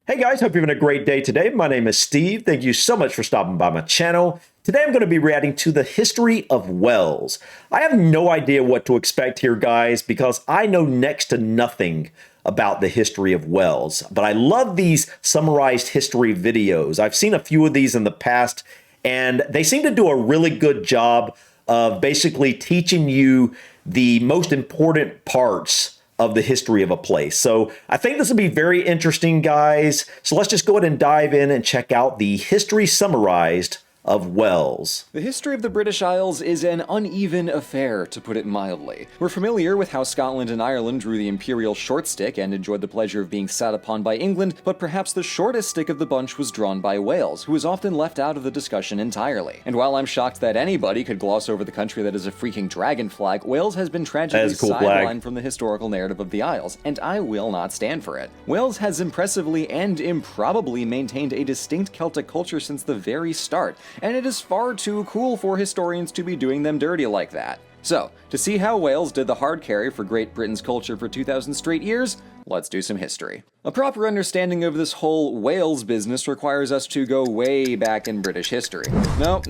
Hey guys, hope you're having a great day today. My name is Steve. Thank you so much for stopping by my channel. Today I'm going to be reacting to the history of Wales. I have no idea what to expect here, guys, because I know next to nothing about the history of Wales. But I love these summarized history videos. I've seen a few of these in the past, and they seem to do a really good job of basically teaching you the most important parts of the history of a place. So I think this will be very interesting, guys. So let's just go ahead and dive in and check out the history summarized of Wales. The history of the British Isles is an uneven affair, to put it mildly. We're familiar with how Scotland and Ireland drew the imperial short stick and enjoyed the pleasure of being sat upon by England, but perhaps the shortest stick of the bunch was drawn by Wales, who is often left out of the discussion entirely. And while I'm shocked that anybody could gloss over the country that is a freaking dragon flag, Wales has been tragically sidelined from the historical narrative of the Isles, and I will not stand for it. Wales has impressively and improbably maintained a distinct Celtic culture since the very start, and it is far too cool for historians to be doing them dirty like that. So, to see how Wales did the hard carry for Great Britain's culture for 2,000 straight years, let's do some history. A proper understanding of this whole Wales business requires us to go way back in British history. No,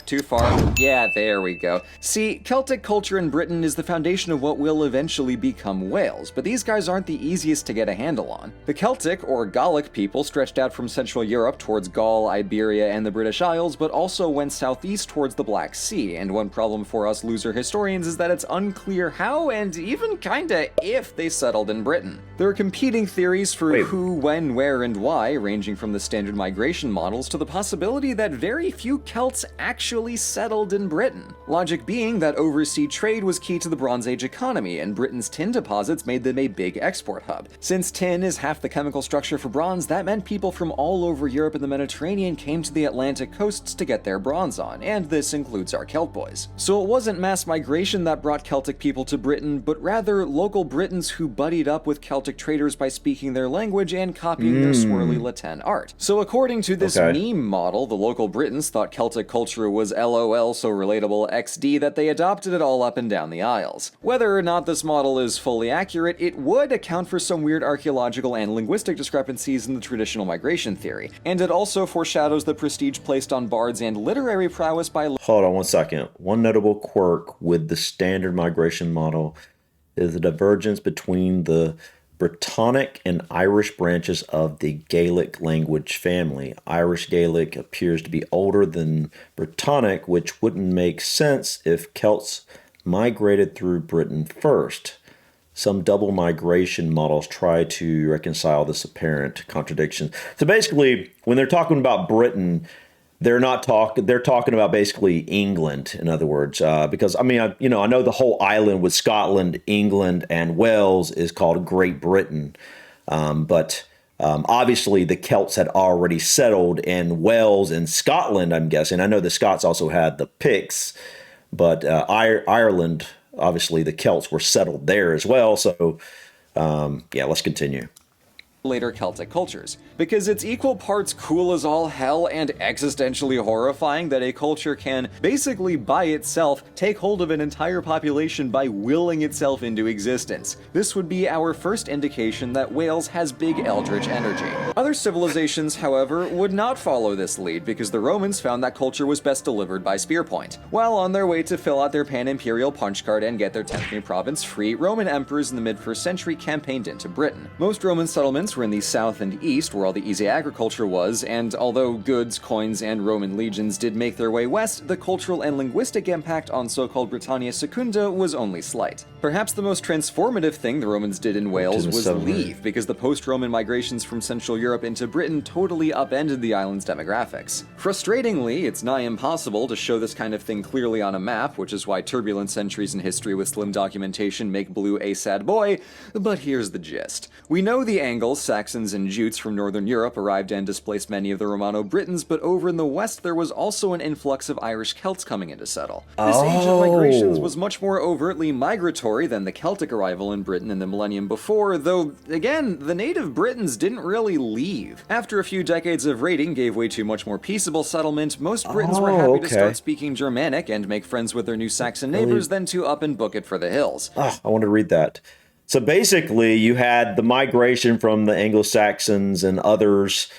too far. Yeah, there we go. See, Celtic culture in Britain is the foundation of what will eventually become Wales, but these guys aren't the easiest to get a handle on. The Celtic, or Gallic people stretched out from Central Europe towards Gaul, Iberia, and the British Isles, but also went southeast towards the Black Sea, and one problem for us loser historians is that it's unclear how, and even kinda if, they settled in Britain. There are competing theories for who, when, where, and why, ranging from the standard migration models to the possibility that very few Celts actually settled in Britain. Logic being that overseas trade was key to the Bronze Age economy, and Britain's tin deposits made them a big export hub. Since tin is half the chemical structure for bronze, that meant people from all over Europe and the Mediterranean came to the Atlantic coasts to get their bronze on, and this includes our Celt boys. So it wasn't mass migration that brought Celtic people to Britain, but rather local Britons who buddied up with Celtic traders by speaking their language and copying their swirly Latin art. So according to this meme model, the local Britons thought Celtic culture was LOL so relatable XD that they adopted it all up and down the Isles. Whether or not this model is fully accurate, it would account for some weird archaeological and linguistic discrepancies in the traditional migration theory, and it also foreshadows the prestige placed on bards and literary prowess by— Hold on one second. One notable quirk with the standard migration model is the divergence between the Brittonic and Irish branches of the Gaelic language family. Irish Gaelic appears to be older than Brittonic, which wouldn't make sense if Celts migrated through Britain first. Some double migration models try to reconcile this apparent contradiction. So basically, when they're talking about Britain, they're talking about basically England, in other words, because I mean, I know the whole island with Scotland, England, and Wales is called Great Britain, but obviously the Celts had already settled in Wales and Scotland, I'm guessing. I know the Scots also had the Picts, but Ireland, obviously the Celts were settled there as well. So yeah, let's continue. Later Celtic cultures, because it's equal parts cool as all hell and existentially horrifying that a culture can, basically by itself, take hold of an entire population by willing itself into existence. This would be our first indication that Wales has big eldritch energy. Other civilizations, however, would not follow this lead because the Romans found that culture was best delivered by spearpoint. While on their way to fill out their pan-imperial punch card and get their 10th new province free, Roman emperors in the mid-1st century campaigned into Britain. Most Roman settlements were in the south and east, where all the easy agriculture was, and although goods, coins, and Roman legions did make their way west, the cultural and linguistic impact on so-called Britannia Secunda was only slight. Perhaps the most transformative thing the Romans did in Wales was leave, because the post-Roman migrations from Central Europe into Britain totally upended the island's demographics. Frustratingly, it's nigh impossible to show this kind of thing clearly on a map, which is why turbulent centuries in history with slim documentation make blue a sad boy, but here's the gist. We know the Angles, Saxons, and Jutes from northern Europe arrived and displaced many of the Romano-Britons, but over in the west there was also an influx of Irish Celts coming in to settle. This age of migrations was much more overtly migratory than the Celtic arrival in Britain in the millennium before, though, again, the native Britons didn't really leave. After a few decades of raiding gave way to much more peaceable settlement, most Britons were happy to start speaking Germanic and make friends with their new Saxon neighbors than to up and book it for the hills. I want to read that. So basically, you had the migration from the Anglo-Saxons and others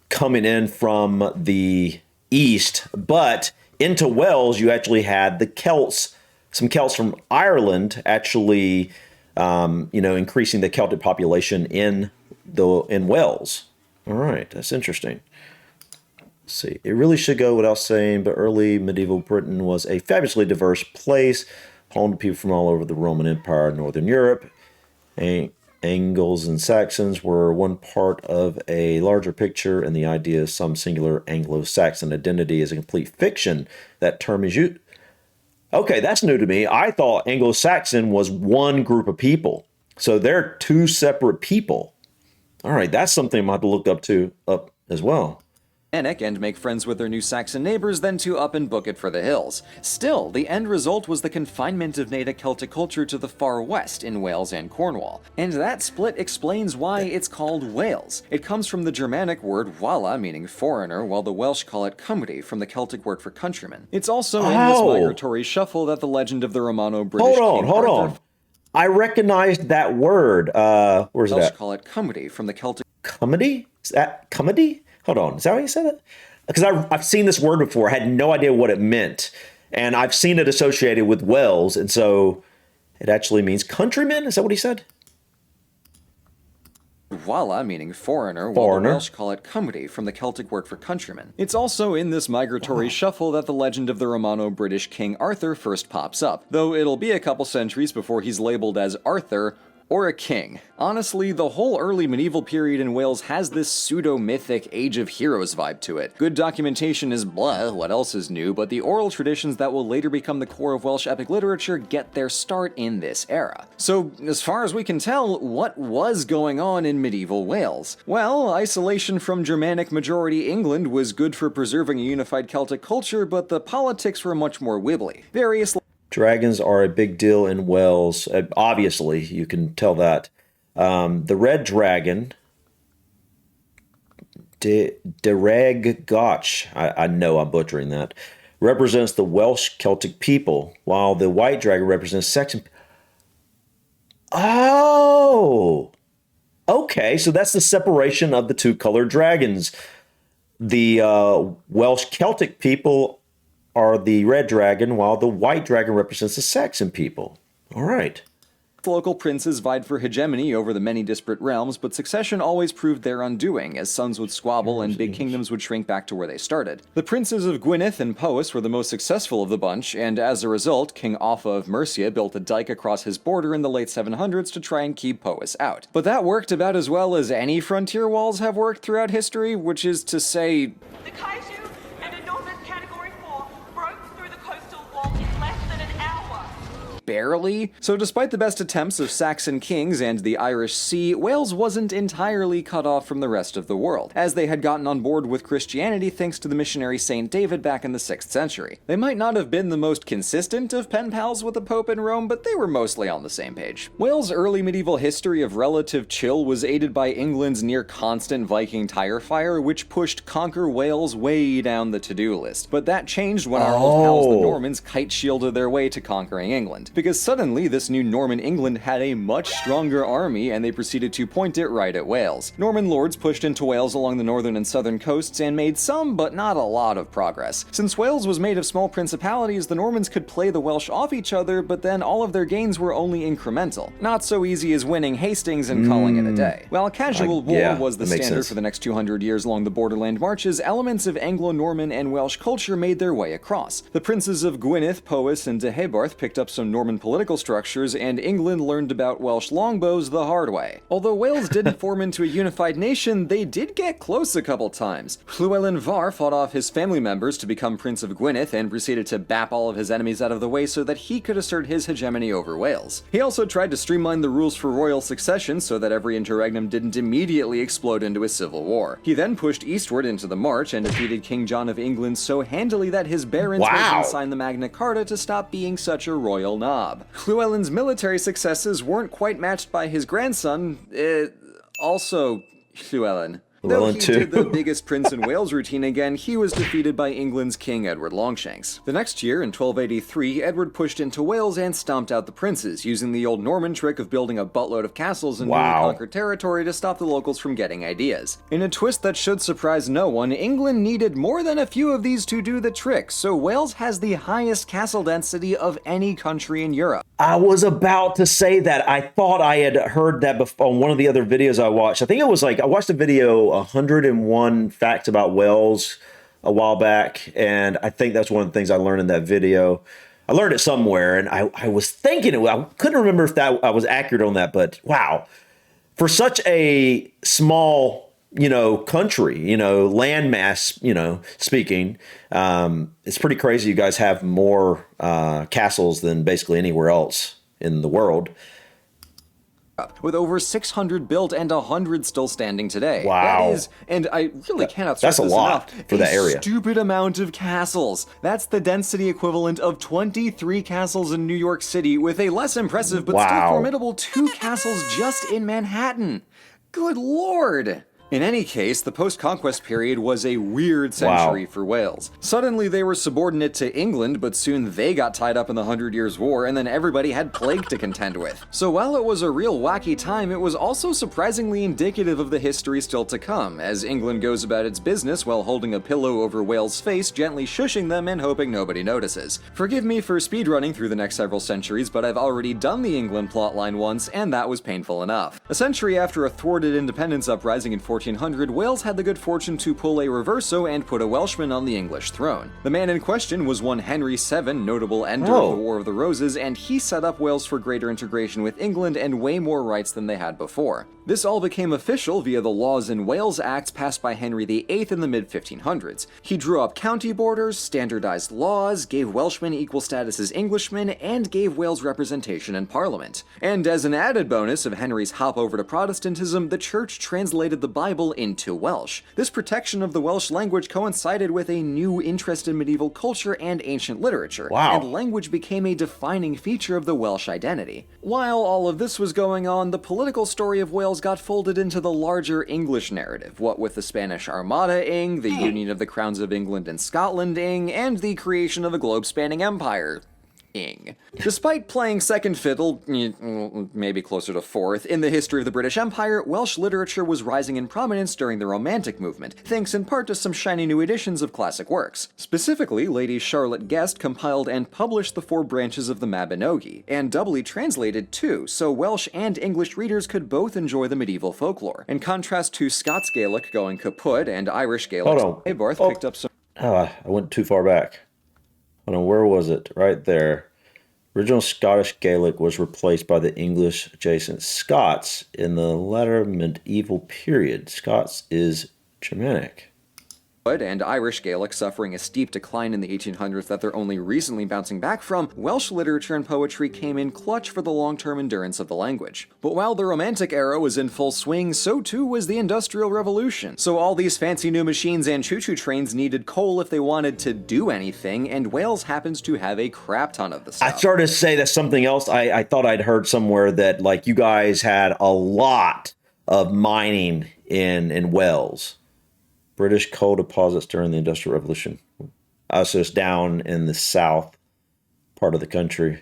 coming in from the east, but into Wales, you actually had the Celts, some Celts from Ireland, actually, increasing the Celtic population in Wales. All right, that's interesting. Let's see, it really should go without saying, but early medieval Britain was a fabulously diverse place, home to people from all over the Roman Empire, Northern Europe. Angles and Saxons were one part of a larger picture, and the idea of some singular Anglo-Saxon identity is a complete fiction. That term is used. Okay, that's new to me. I thought Anglo-Saxon was one group of people. So they're two separate people. All right, that's something I'm going to have to look up as well. And make friends with their new Saxon neighbors, then to up and book it for the hills. Still, the end result was the confinement of native Celtic culture to the far west in Wales and Cornwall. And that split explains why it's called Wales. It comes from the Germanic word wala, meaning foreigner, while the Welsh call it cumdy, from the Celtic word for countryman. It's also in this migratory shuffle that the legend of the Romano-British King Hold on. I recognized that word. Where's Welsh that? Call it cumdy, from the Celtic... Cumdy? Is that cumdy? Hold on, is that how you said it? Because I've seen this word before, I had no idea what it meant. And I've seen it associated with Wales, and so it actually means countryman? Is that what he said? Wala, meaning foreigner, while the Welsh call it cumdy, from the Celtic word for countryman. It's also in this migratory shuffle that the legend of the Romano-British King Arthur first pops up, though it'll be a couple centuries before he's labeled as Arthur, or a king. Honestly, the whole early medieval period in Wales has this pseudo-mythic Age of Heroes vibe to it. Good documentation is blah, what else is new, but the oral traditions that will later become the core of Welsh epic literature get their start in this era. So, as far as we can tell, what was going on in medieval Wales? Well, isolation from Germanic majority England was good for preserving a unified Celtic culture, but the politics were much more wibbly. Various dragons are a big deal in Wales. Obviously, you can tell that. The red dragon, Dereg Gotch, I know I'm butchering that, represents the Welsh Celtic people, while the white dragon represents Saxon. Oh! Okay, so that's the separation of the two colored dragons. The Welsh Celtic people are the red dragon, while the white dragon represents the Saxon people. All right. Local princes vied for hegemony over the many disparate realms, but succession always proved their undoing, as sons would squabble and big kingdoms would shrink back to where they started. The princes of Gwynedd and Powys were the most successful of the bunch, and as a result, King Offa of Mercia built a dike across his border in the late 700s to try and keep Powys out. But that worked about as well as any frontier walls have worked throughout history, which is to say... The Kaiju and enormous Category 4 broke through the coastal wall in less than an hour. Barely. So despite the best attempts of Saxon kings and the Irish Sea, Wales wasn't entirely cut off from the rest of the world, as they had gotten on board with Christianity thanks to the missionary Saint David back in the 6th century. They might not have been the most consistent of pen pals with the Pope in Rome, but they were mostly on the same page. Wales' early medieval history of relative chill was aided by England's near-constant Viking tire fire, which pushed Conquer Wales way down the to-do list. But that changed when our old pals the Normans kite-shielded their way to conquering England, because suddenly this new Norman England had a much stronger army, and they proceeded to point it right at Wales. Norman lords pushed into Wales along the northern and southern coasts and made some, but not a lot of progress. Since Wales was made of small principalities, the Normans could play the Welsh off each other, but then all of their gains were only incremental. Not so easy as winning Hastings and calling it a day. While casual war was the standard for the next 200 years along the borderland marches, elements of Anglo-Norman and Welsh culture made their way across. The princes of Gwynedd, Powys, and Deheubarth picked up some Norman political structures, and England learned about Welsh longbows the hard way. Although Wales didn't form into a unified nation, they did get close a couple times. Llewellyn Var fought off his family members to become Prince of Gwynedd and proceeded to bap all of his enemies out of the way so that he could assert his hegemony over Wales. He also tried to streamline the rules for royal succession so that every interregnum didn't immediately explode into a civil war. He then pushed eastward into the March and defeated King John of England so handily that his barons made him sign the Magna Carta to stop being such a royal knob. Llewellyn's military successes weren't quite matched by his grandson, also Llewellyn. Though Llewellyn he too. did the biggest prince in Wales routine again, he was defeated by England's King Edward Longshanks. The next year, in 1283, Edward pushed into Wales and stomped out the princes, using the old Norman trick of building a buttload of castles in newly Wow. conquered territory to stop the locals from getting ideas. In a twist that should surprise no one, England needed more than a few of these to do the trick, so Wales has the highest castle density of any country in Europe. I was about to say that. I thought I had heard that before on one of the other videos I watched. I think it was like I watched a video 101 facts about Wales a while back, and I think that's one of the things I learned in that video. I learned it somewhere, and I was thinking I couldn't remember if that I was accurate on that, but wow, for such a small country, landmass, speaking, it's pretty crazy. You guys have more castles than basically anywhere else in the world. With over 600 built and 100 still standing today. Wow. That is, and I really cannot stress That's a this lot enough, for that area. Stupid amount of castles. That's the density equivalent of 23 castles in New York City, with a less impressive but still Wow. formidable 2 castles just in Manhattan. Good lord! In any case, the post-conquest period was a weird century for Wales. Suddenly they were subordinate to England, but soon they got tied up in the 100 Years' War, and then everybody had plague to contend with. So while it was a real wacky time, it was also surprisingly indicative of the history still to come, as England goes about its business while holding a pillow over Wales' face, gently shushing them and hoping nobody notices. Forgive me for speedrunning through the next several centuries, but I've already done the England plotline once, and that was painful enough. A century after a thwarted independence uprising in 1400, Wales had the good fortune to pull a reverso and put a Welshman on the English throne. The man in question was one Henry VII, notable ender of the War of the Roses, and he set up Wales for greater integration with England and way more rights than they had before. This all became official via the Laws in Wales Acts passed by Henry VIII in the mid-1500s. He drew up county borders, standardized laws, gave Welshmen equal status as Englishmen, and gave Wales representation in Parliament. And as an added bonus of Henry's hop over to Protestantism, the Church translated the Bible into Welsh. This protection of the Welsh language coincided with a new interest in medieval culture and ancient literature, and language became a defining feature of the Welsh identity. While all of this was going on, the political story of Wales got folded into the larger English narrative, what with the Spanish Armada-ing, the union of the crowns of England and Scotland-ing, and the creation of a globe-spanning empire. Despite playing second fiddle, maybe closer to fourth, in the history of the British Empire, Welsh literature was rising in prominence during the Romantic movement, thanks in part to some shiny new editions of classic works. Specifically, Lady Charlotte Guest compiled and published the 4 branches of the Mabinogi, and doubly translated too, so Welsh and English readers could both enjoy the medieval folklore. In contrast to Scots Gaelic going kaput and Irish Gaelic, Barth picked up some... I went too far back. Hold on, where was it? Right there. Original Scottish Gaelic was replaced by the English adjacent Scots in the latter medieval period. Scots is Germanic. And Irish Gaelic suffering a steep decline in the 1800s that they're only recently bouncing back from, Welsh literature and poetry came in clutch for the long-term endurance of the language. But while the Romantic era was in full swing, so too was the Industrial Revolution. So all these fancy new machines and choo-choo trains needed coal if they wanted to do anything, and Wales happens to have a crap ton of the stuff. I started to say that's something else. I thought I'd heard somewhere that like you guys had a lot of mining in Wales. British coal deposits during the Industrial Revolution. So it's down in the south part of the country.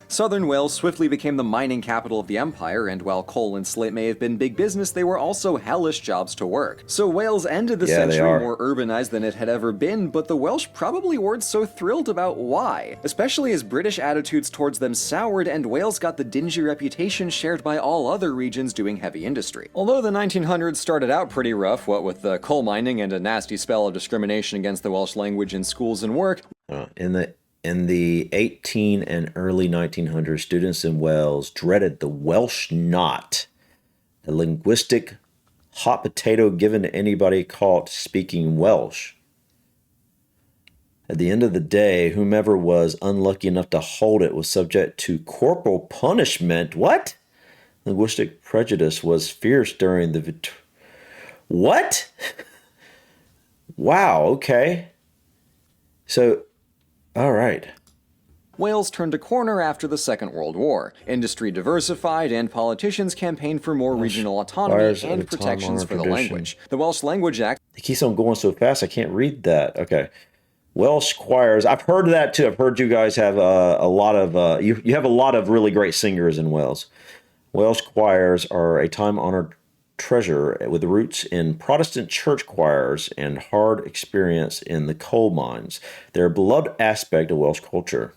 Southern Wales swiftly became the mining capital of the empire, and while coal and slate may have been big business, they were also hellish jobs to work. So Wales ended the century more urbanized than it had ever been, but the Welsh probably weren't so thrilled about why, especially as British attitudes towards them soured and Wales got the dingy reputation shared by all other regions doing heavy industry. Although the 1900s started out pretty rough, what with the coal mining and a nasty spell of discrimination against the Welsh language in schools and work, In the 18 and early 1900s, students in Wales dreaded the Welsh knot, a linguistic hot potato given to anybody caught speaking Welsh. At the end of the day, whomever was unlucky enough to hold it was subject to corporal punishment. What? Linguistic prejudice was fierce during the... What? Wow, okay. So... All right. Wales turned a corner after the Second World War. Industry diversified, and politicians campaigned for more regional autonomy Requires a and protections time-honored for the tradition. language. The Welsh Language Act It keeps on going so fast, I can't read that. Okay. Welsh choirs. I've heard that too. I've heard you guys have a lot of, you have a lot of really great singers in Wales. Welsh choirs are a time-honored treasure with roots in Protestant church choirs and hard experience in the coal mines. They're a beloved aspect of Welsh culture.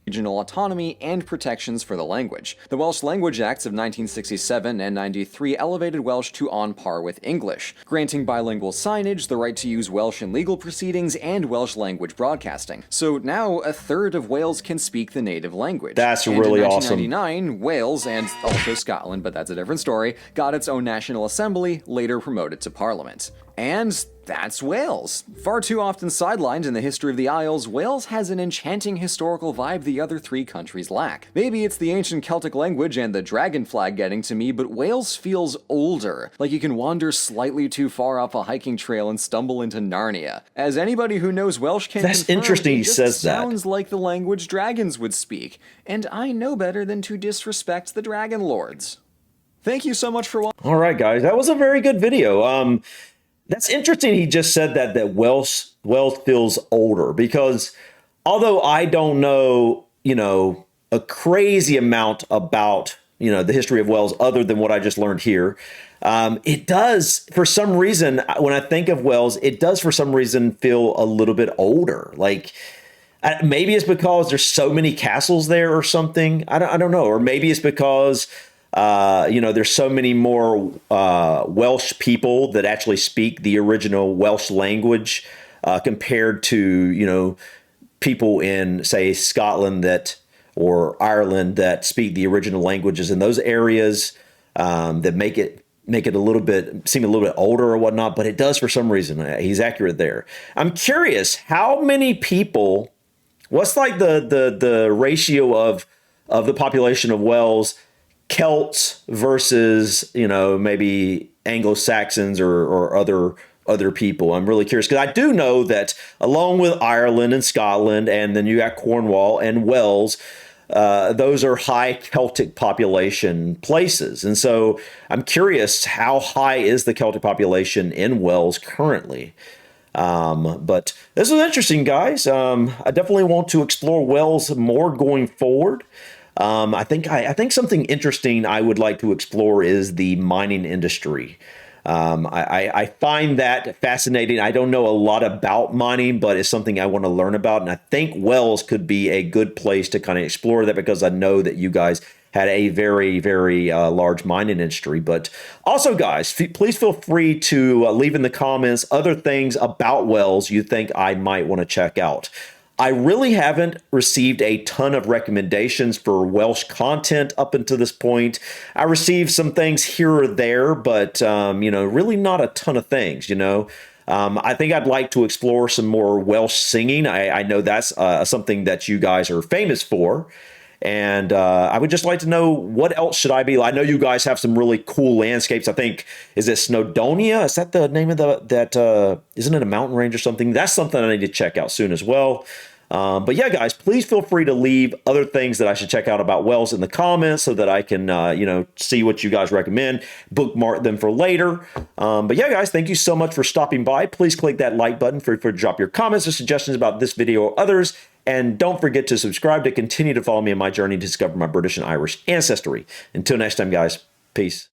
regional autonomy, and protections for the language. The Welsh Language Acts of 1967 and 93 elevated Welsh to on par with English, granting bilingual signage, the right to use Welsh in legal proceedings, and Welsh language broadcasting. So now a third of Wales can speak the native language. That's and really in awesome. 1999, Wales, and also Scotland, but that's a different story, got its own national assembly, later promoted to parliament. And that's Wales. Far too often sidelined in the history of the Isles, Wales has an enchanting historical vibe the other three countries lack. Maybe it's the ancient Celtic language and the dragon flag getting to me, but Wales feels older, like you can wander slightly too far off a hiking trail and stumble into Narnia. As anybody who knows Welsh can That's confirm, interesting it he just says that. sounds like the language dragons would speak, and I know better than to disrespect the dragon lords. Thank you so much for watching. All right, guys, that was a very good video. That's interesting. He just said that Welsh feels older because although I don't know, a crazy amount about, the history of Wales other than what I just learned here, it does, for some reason, when I think of Wales, it does for some reason feel a little bit older. Like maybe it's because there's so many castles there or something. I don't know. Or maybe it's because there's so many more Welsh people that actually speak the original Welsh language compared to, people in, say, Scotland or Ireland that speak the original languages in those areas that make it a little bit seem a little bit older or whatnot. But it does for some reason. He's accurate there. I'm curious how many people. What's like the ratio of the population of Wales? Celts versus, maybe Anglo-Saxons or other people. I'm really curious because I do know that along with Ireland and Scotland, and then you got Cornwall and Wales, those are high Celtic population places. And so I'm curious, how high is the Celtic population in Wales currently? But this is interesting, guys. I definitely want to explore Wales more going forward. I think something interesting I would like to explore is the mining industry. I find that fascinating. I don't know a lot about mining, but it's something I want to learn about. And I think Wales could be a good place to kind of explore that because I know that you guys had a very, very large mining industry. But also, guys, please feel free to leave in the comments other things about Wales you think I might want to check out. I really haven't received a ton of recommendations for Welsh content up until this point. I received some things here or there, but, really not a ton of things, I think I'd like to explore some more Welsh singing. I know that's something that you guys are famous for. And I would just like to know what else should I be. I know you guys have some really cool landscapes. I think, is it Snowdonia? Is that the name of isn't it a mountain range or something? That's something I need to check out soon as well. But yeah, guys, please feel free to leave other things that I should check out about Wales in the comments so that I can, see what you guys recommend, bookmark them for later. But yeah, guys, thank you so much for stopping by. Please click that like button for drop your comments or suggestions about this video or others. And don't forget to subscribe to continue to follow me on my journey to discover my British and Irish ancestry. Until next time, guys, peace.